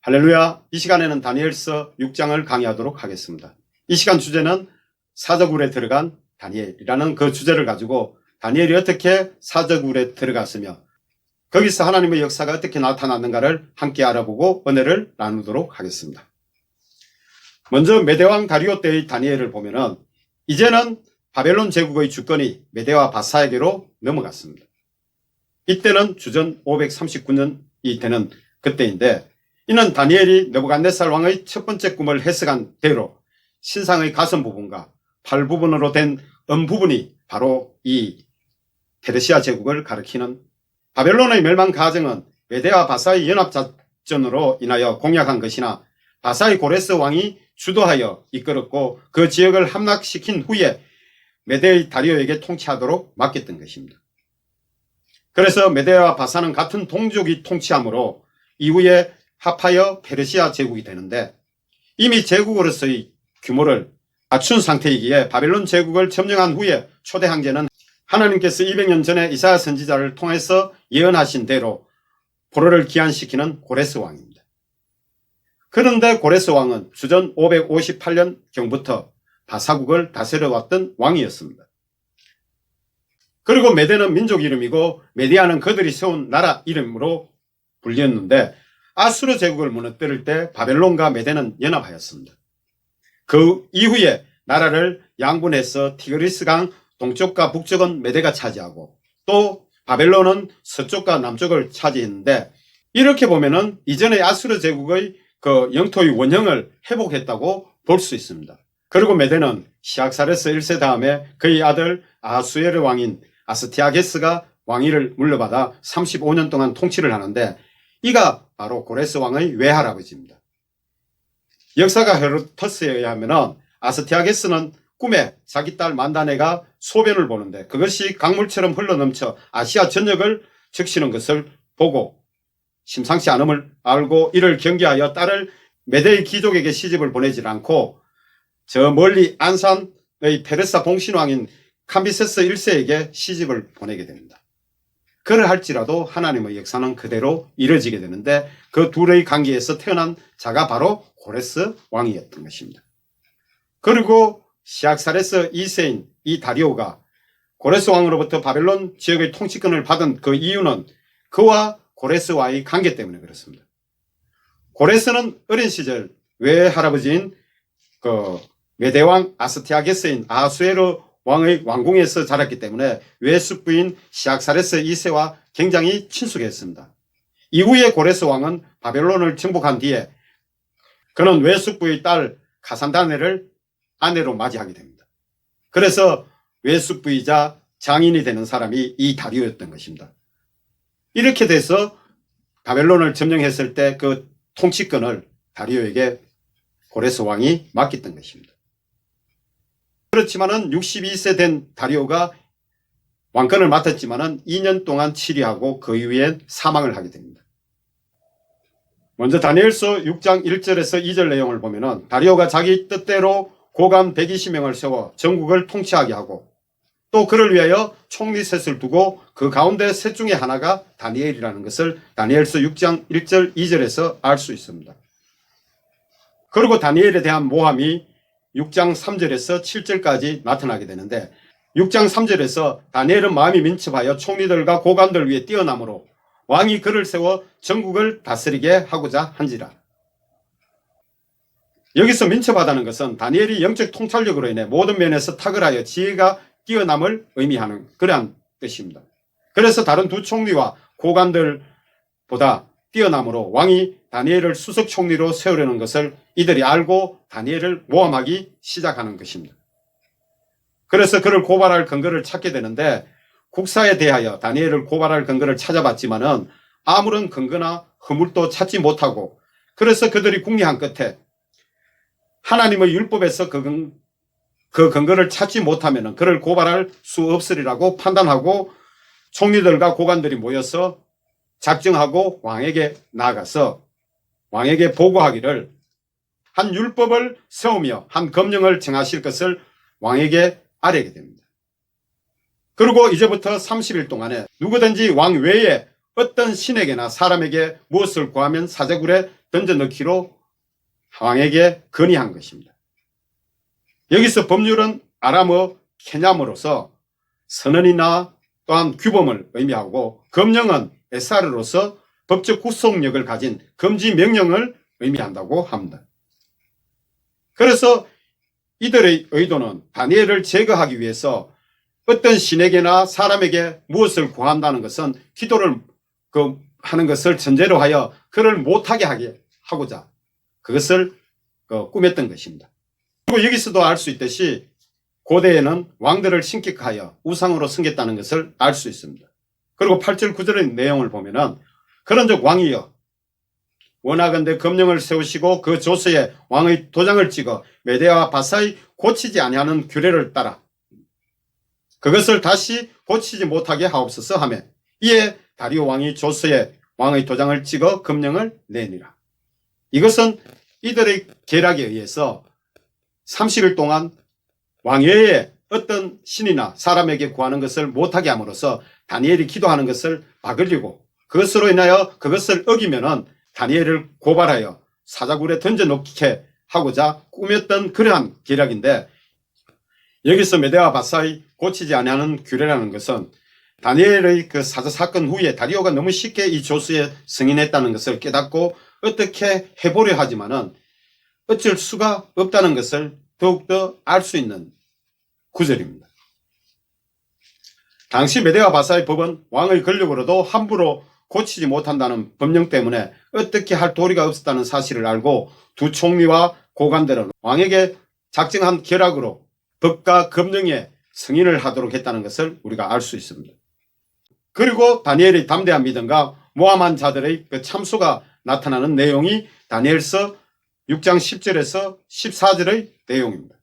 할렐루야. 이 시간에는 다니엘서 6장을 강의하도록 하겠습니다. 이 시간 주제는 사저굴에 들어간 다니엘이라는 그 주제를 가지고 다니엘이 어떻게 사저굴에 들어갔으며 거기서 하나님의 역사가 어떻게 나타났는가를 함께 알아보고 은혜를 나누도록 하겠습니다. 먼저 메대왕 다리오 때의 다니엘을 보면은 이제는 바벨론 제국의 주권이 메대와 바사에게로 넘어갔습니다. 이때는 주전 539년이 되는 그때인데 이는 다니엘이 느부갓네살 왕의 첫 번째 꿈을 해석한 대로 신상의 가슴 부분과 팔 부분으로 된 부분이 바로 이 페르시아 제국을 가리키는 바벨론의 멸망 과정은 메대와 바사의 연합작전으로 인하여 공략한 것이나 바사의 고레스 왕이 주도하여 이끌었고 그 지역을 함락시킨 후에 메대의 다리오에게 통치하도록 맡겼던 것입니다. 그래서 메대와 바사는 같은 동족이 통치하므로 이후에 합하여 페르시아 제국이 되는데 이미 제국으로서의 규모를 갖춘 상태이기에 바벨론 제국을 점령한 후에 초대 황제는 하나님께서 200년 전에 이사야 선지자를 통해서 예언하신 대로 포로를 기한시키는 고레스 왕입니다. 그런데 고레스 왕은 주전 558년경부터 바사국을 다스려왔던 왕이었습니다. 그리고 메대는 민족 이름이고 메디아는 그들이 세운 나라 이름으로 불렸는데 아수르 제국을 무너뜨릴 때 바벨론과 메대는 연합하였습니다. 그 이후에 나라를 양분해서 티그리스강 동쪽과 북쪽은 메대가 차지하고 또 바벨론은 서쪽과 남쪽을 차지했는데 이렇게 보면은 이전의 아수르 제국의 그 영토의 원형을 회복했다고 볼 수 있습니다. 그리고 메대는 시악사레스 1세 다음에 그의 아들 아하수에르 왕인 아스티아게스가 왕위를 물려받아 35년 동안 통치를 하는데 이가 바로 고레스 왕의 외할아버지입니다. 역사가 헤로도토스에 의하면 아스티아게스는 꿈에 자기 딸 만다네가 소변을 보는데 그것이 강물처럼 흘러넘쳐 아시아 전역을 적시는 것을 보고 심상치 않음을 알고 이를 경계하여 딸을 메대의 귀족에게 시집을 보내지 않고 저 멀리 안산의 페르사 봉신왕인 캄비세스 1세에게 시집을 보내게 됩니다. 그러할지라도 하나님의 역사는 그대로 이뤄지게 되는데 그 둘의 관계에서 태어난 자가 바로 고레스 왕이었던 것입니다. 그리고 시악사레스 2세인 이 다리오가 고레스 왕으로부터 바벨론 지역의 통치권을 받은 그 이유는 그와 고레스와의 관계 때문에 그렇습니다. 고레스는 어린 시절 외할아버지인 그 메대왕 아스티아게스인 아하수에르 왕의 왕궁에서 자랐기 때문에 외숙부인 시악사레스 2세와 굉장히 친숙했습니다. 이후에 고레스 왕은 바벨론을 정복한 뒤에 그는 외숙부의 딸 가산다네를 아내로 맞이하게 됩니다. 그래서 외숙부이자 장인이 되는 사람이 이 다리오였던 것입니다. 이렇게 돼서 바벨론을 점령했을 때 그 통치권을 다리오에게 고레스 왕이 맡겼던 것입니다. 그렇지만은 62세 된 다리오가 왕권을 맡았지만은 2년 동안 치리하고 그 이후엔 사망을 하게 됩니다. 먼저 다니엘서 6장 1절에서 2절 내용을 보면은 다리오가 자기 뜻대로 고관 120명을 세워 전국을 통치하게 하고 또 그를 위하여 총리셋을 두고 그 가운데 셋 중에 하나가 다니엘이라는 것을 다니엘서 6장 1절 2절에서 알 수 있습니다. 그리고 다니엘에 대한 모함이 6장 3절에서 7절까지 나타나게 되는데 6장 3절에서 다니엘은 마음이 민첩하여 총리들과 고관들 위에 뛰어나므로 왕이 그를 세워 전국을 다스리게 하고자 한지라. 여기서 민첩하다는 것은 다니엘이 영적 통찰력으로 인해 모든 면에서 탁월하여 지혜가 뛰어남을 의미하는 그러한 뜻입니다. 그래서 다른 두 총리와 고관들보다 뛰어남으로 왕이 다니엘을 수석 총리로 세우려는 것을 이들이 알고 다니엘을 모함하기 시작하는 것입니다. 그래서 그를 고발할 근거를 찾게 되는데 국사에 대하여 다니엘을 고발할 근거를 찾아봤지만은 아무런 근거나 허물도 찾지 못하고 그래서 그들이 궁리한 끝에 하나님의 율법에서 그 근거를 찾지 못하면은 그를 고발할 수 없으리라고 판단하고 총리들과 고관들이 모여서 작정하고 왕에게 나아가서 왕에게 보고하기를 한 율법을 세우며 한 검령을 정하실 것을 왕에게 아뢰게 됩니다. 그리고 이제부터 30일 동안에 누구든지 왕 외에 어떤 신에게나 사람에게 무엇을 구하면 사제굴에 던져넣기로 왕에게 건의한 것입니다. 여기서 법률은 아람어 케냠으로서 선언이나 또한 규범을 의미하고 검령은 에사르로서 법적 구속력을 가진 금지 명령을 의미한다고 합니다. 그래서 이들의 의도는 다니엘을 제거하기 위해서 어떤 신에게나 사람에게 무엇을 구한다는 것은 기도를 하는 것을 전제로 하여 그를 못하게 하고자 그것을 꾸몄던 것입니다. 그리고 여기서도 알 수 있듯이 고대에는 왕들을 신격하여 우상으로 섬겼다는 것을 알 수 있습니다. 그리고 8절 9절의 내용을 보면은 그런즉 왕이여 원하건대 검령을 세우시고 그 조서에 왕의 도장을 찍어 메대와 바사의 고치지 아니하는 규례를 따라 그것을 다시 고치지 못하게 하옵소서 하며 이에 다리오 왕이 조서에 왕의 도장을 찍어 검령을 내니라. 이것은 이들의 계략에 의해서 30일 동안 왕외에 어떤 신이나 사람에게 구하는 것을 못하게 함으로써 다니엘이 기도하는 것을 막으려고 그것으로 인하여 그것을 어기면은 다니엘을 고발하여 사자굴에 던져놓게 하고자 꾸몄던 그러한 계략인데 여기서 메대와 바사의 고치지 아니하는 규례라는 것은 다니엘의 그 사자 사건 후에 다리오가 너무 쉽게 이 조서에 승인했다는 것을 깨닫고 어떻게 해보려 하지만은 어쩔 수가 없다는 것을 더욱더 알 수 있는 구절입니다. 당시 메대와 바사의 법은 왕의 권력으로도 함부로 고치지 못한다는 법령 때문에 어떻게 할 도리가 없었다는 사실을 알고 두 총리와 고관들은 왕에게 작정한 결약으로 법과 검령에 승인을 하도록 했다는 것을 우리가 알 수 있습니다. 그리고 다니엘의 담대한 믿음과 모함한 자들의 그 참소가 나타나는 내용이 다니엘서 6장 10절에서 14절의 내용입니다.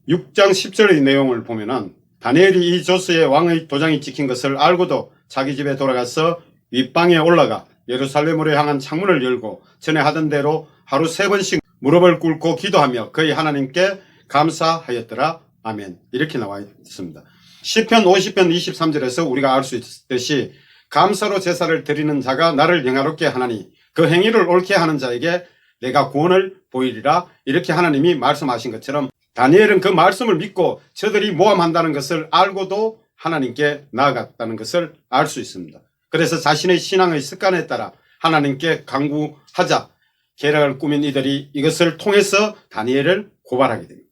6장 10절의 내용을 보면은 다니엘이 이 조서에 왕의 도장이 찍힌 것을 알고도 자기 집에 돌아가서 윗방에 올라가 예루살렘으로 향한 창문을 열고 전에 하던 대로 하루 3번씩 무릎을 꿇고 기도하며 그의 하나님께 감사하였더라. 아멘. 이렇게 나와 있습니다. 시편 50편 23절에서 우리가 알 수 있듯이 감사로 제사를 드리는 자가 나를 영화롭게 하나니 그 행위를 옳게 하는 자에게 내가 구원을 보이리라. 이렇게 하나님이 말씀하신 것처럼 다니엘은 그 말씀을 믿고 저들이 모함한다는 것을 알고도 하나님께 나아갔다는 것을 알 수 있습니다. 그래서 자신의 신앙의 습관에 따라 하나님께 간구하자 계략을 꾸민 이들이 이것을 통해서 다니엘을 고발하게 됩니다.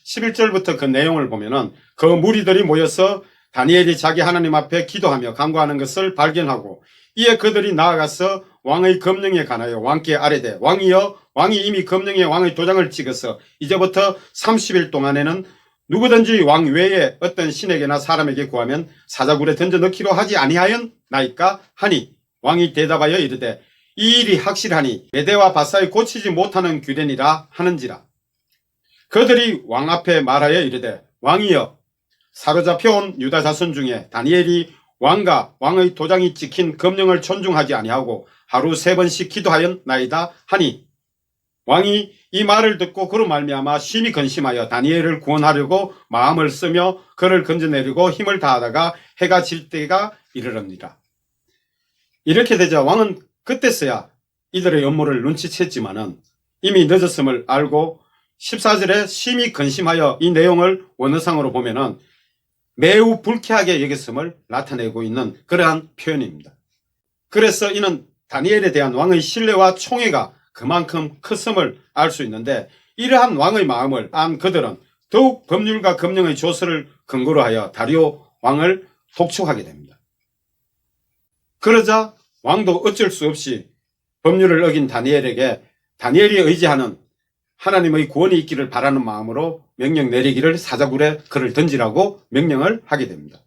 11절부터 그 내용을 보면은 그 무리들이 모여서 다니엘이 자기 하나님 앞에 기도하며 간구하는 것을 발견하고 이에 그들이 나아가서 왕의 검령에 관하여 왕께 아뢰되 왕이여 왕이 이미 검령에 왕의 도장을 찍어서 이제부터 30일 동안에는 누구든지 왕 외에 어떤 신에게나 사람에게 구하면 사자굴에 던져 넣기로 하지 아니하였나이까 하니 왕이 대답하여 이르되 이 일이 확실하니 메대와 바사의 고치지 못하는 규례니라 하는지라. 그들이 왕 앞에 말하여 이르되 왕이여 사로잡혀온 유다 자손 중에 다니엘이 왕과 왕의 도장이 찍힌 검령을 존중하지 아니하고 하루 3번씩 기도하였나이다 하니 왕이 이 말을 듣고 그로 말미암아 심히 근심하여 다니엘을 구원하려고 마음을 쓰며 그를 건져내려고 힘을 다하다가 해가 질 때가 이르릅니다. 이렇게 되자 왕은 그때서야 이들의 음모를 눈치챘지만은 이미 늦었음을 알고 14절에 심히 근심하여 이 내용을 원어상으로 보면은 매우 불쾌하게 여겼음을 나타내고 있는 그러한 표현입니다. 그래서 이는 다니엘에 대한 왕의 신뢰와 총애가 그만큼 컸음을 알 수 있는데 이러한 왕의 마음을 안 그들은 더욱 법률과 검령의 조서를 근거로 하여 다리오 왕을 독촉하게 됩니다. 그러자 왕도 어쩔 수 없이 법률을 어긴 다니엘에게 다니엘이 의지하는 하나님의 구원이 있기를 바라는 마음으로 명령 내리기를 사자굴에 그를 던지라고 명령을 하게 됩니다.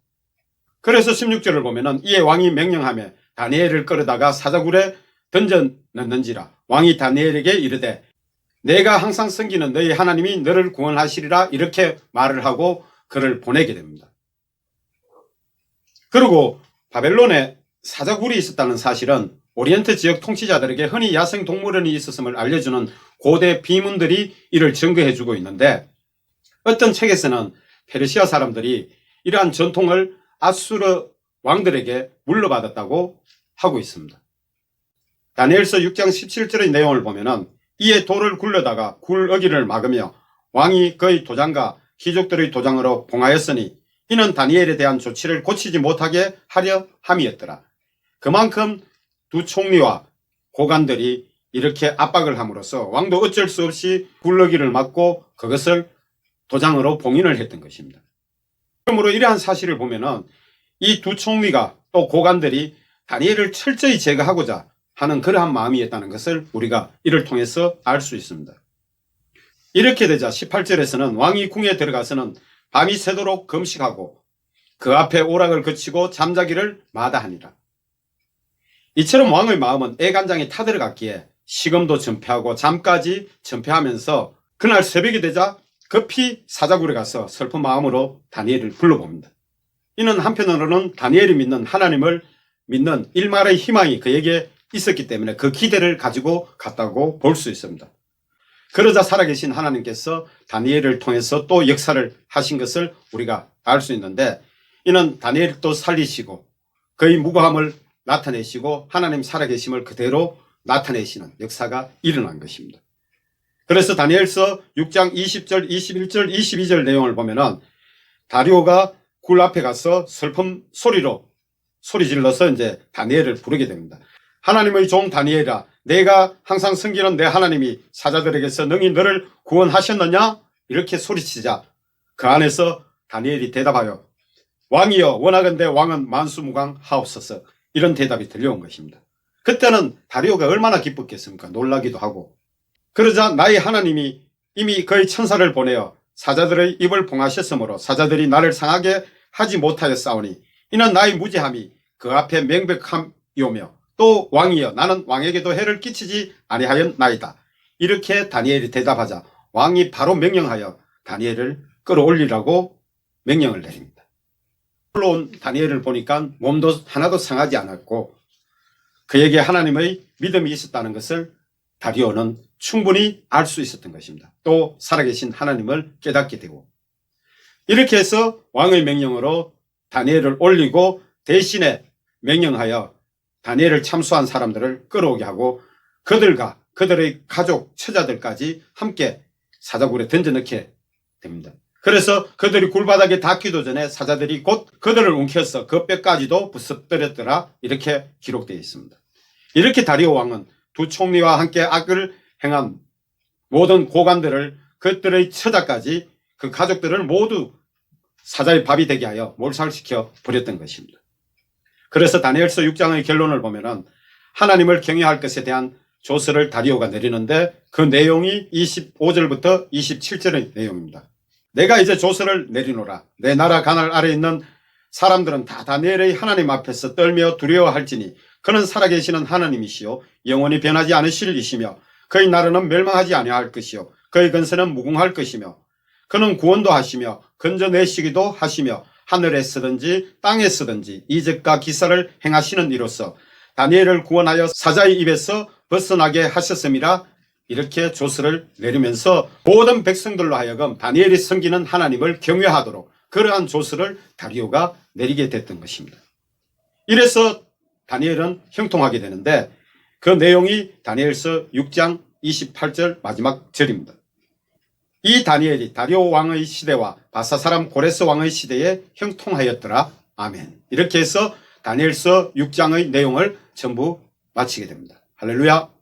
그래서 16절을 보면은 이에 왕이 명령하며 다니엘을 끌어다가 사자굴에 던져 넣는지라. 왕이 다니엘에게 이르되 내가 항상 섬기는 너희 하나님이 너를 구원하시리라 이렇게 말을 하고 그를 보내게 됩니다. 그리고 바벨론에 사자굴이 있었다는 사실은 오리엔트 지역 통치자들에게 흔히 야생 동물원이 있었음을 알려주는 고대 비문들이 이를 증거해주고 있는데 어떤 책에서는 페르시아 사람들이 이러한 전통을 아수르 왕들에게 물려받았다고 하고 있습니다. 다니엘서 6장 17절의 내용을 보면은 이에 돌을 굴려다가 굴어기를 막으며 왕이 그의 도장과 귀족들의 도장으로 봉하였으니 이는 다니엘에 대한 조치를 고치지 못하게 하려 함이었더라. 그만큼 두 총리와 고관들이 이렇게 압박을 함으로써 왕도 어쩔 수 없이 굴러기를 막고 그것을 도장으로 봉인을 했던 것입니다. 그러므로 이러한 사실을 보면은 이 두 총리가 또 고관들이 다니엘을 철저히 제거하고자 하는 그러한 마음이었다는 것을 우리가 이를 통해서 알 수 있습니다. 이렇게 되자 18절에서는 왕이 궁에 들어가서는 밤이 새도록 금식하고 그 앞에 오락을 그치고 잠자기를 마다하니라. 이처럼 왕의 마음은 애간장에 타들어갔기에 식음도 전폐하고 잠까지 전폐하면서 그날 새벽이 되자 급히 사자굴에 가서 슬픈 마음으로 다니엘을 불러봅니다. 이는 한편으로는 다니엘이 믿는 하나님을 믿는 일말의 희망이 그에게 있었기 때문에 그 기대를 가지고 갔다고 볼 수 있습니다. 그러자 살아계신 하나님께서 다니엘을 통해서 또 역사를 하신 것을 우리가 알 수 있는데 이는 다니엘도 살리시고 그의 무고함을 나타내시고 하나님 살아계심을 그대로 나타내시는 역사가 일어난 것입니다. 그래서 다니엘서 6장 20절, 21절, 22절 내용을 보면은 다리오가 굴 앞에 가서 슬픈 소리로 소리 질러서 이제 다니엘을 부르게 됩니다. 하나님의 종 다니엘아, 내가 항상 섬기는 내 하나님이 사자들에게서 능히 너를 구원하셨느냐? 이렇게 소리치자 그 안에서 다니엘이 대답하여 왕이여 원하건대 왕은 만수무강하옵소서, 이런 대답이 들려온 것입니다. 그때는 다리오가 얼마나 기뻤겠습니까? 놀라기도 하고. 그러자 나의 하나님이 이미 그의 천사를 보내어 사자들의 입을 봉하셨으므로 사자들이 나를 상하게 하지 못하였사오니 이는 나의 무지함이 그 앞에 명백함이오며 또 왕이여 나는 왕에게도 해를 끼치지 아니하였나이다. 이렇게 다니엘이 대답하자 왕이 바로 명령하여 다니엘을 끌어올리라고 명령을 내립니다. 올라온 다니엘을 보니까 몸도 하나도 상하지 않았고 그에게 하나님의 믿음이 있었다는 것을 다리오는 충분히 알 수 있었던 것입니다. 또 살아계신 하나님을 깨닫게 되고 이렇게 해서 왕의 명령으로 다니엘을 올리고 대신에 명령하여 다니엘을 참수한 사람들을 끌어오게 하고 그들과 그들의 가족, 처자들까지 함께 사자굴에 던져넣게 됩니다. 그래서 그들이 굴바닥에 닿기도 전에 사자들이 곧 그들을 움켜서 그 뼈까지도 부숴뜨렸더라, 이렇게 기록되어 있습니다. 이렇게 다리오 왕은 두 총리와 함께 악을 행한 모든 고관들을 그들의 처자까지 그 가족들을 모두 사자의 밥이 되게 하여 몰살시켜 버렸던 것입니다. 그래서 다니엘서 6장의 결론을 보면은 하나님을 경외할 것에 대한 조서를 다리오가 내리는데 그 내용이 25절부터 27절의 내용입니다. 내가 이제 조서를 내리노라. 내 나라 가날 아래 있는 사람들은 다 다니엘의 하나님 앞에서 떨며 두려워할지니 그는 살아계시는 하나님이시요 영원히 변하지 않으실 이시며 그의 나라는 멸망하지 아니할 것이요 그의 근세는 무궁할 것이며 그는 구원도 하시며 건져내시기도 하시며 하늘에 쓰든지 땅에 쓰든지 이적과 기사를 행하시는 이로써 다니엘을 구원하여 사자의 입에서 벗어나게 하셨음이라. 이렇게 조서를 내리면서 모든 백성들로 하여금 다니엘이 섬기는 하나님을 경외하도록 그러한 조서를 다리오가 내리게 됐던 것입니다. 이래서 다니엘은 형통하게 되는데 그 내용이 다니엘서 6장 28절 마지막 절입니다. 이 다니엘이 다리오 왕의 시대와 바사 사람 고레스 왕의 시대에 형통하였더라. 아멘. 이렇게 해서 다니엘서 6장의 내용을 전부 마치게 됩니다. 할렐루야.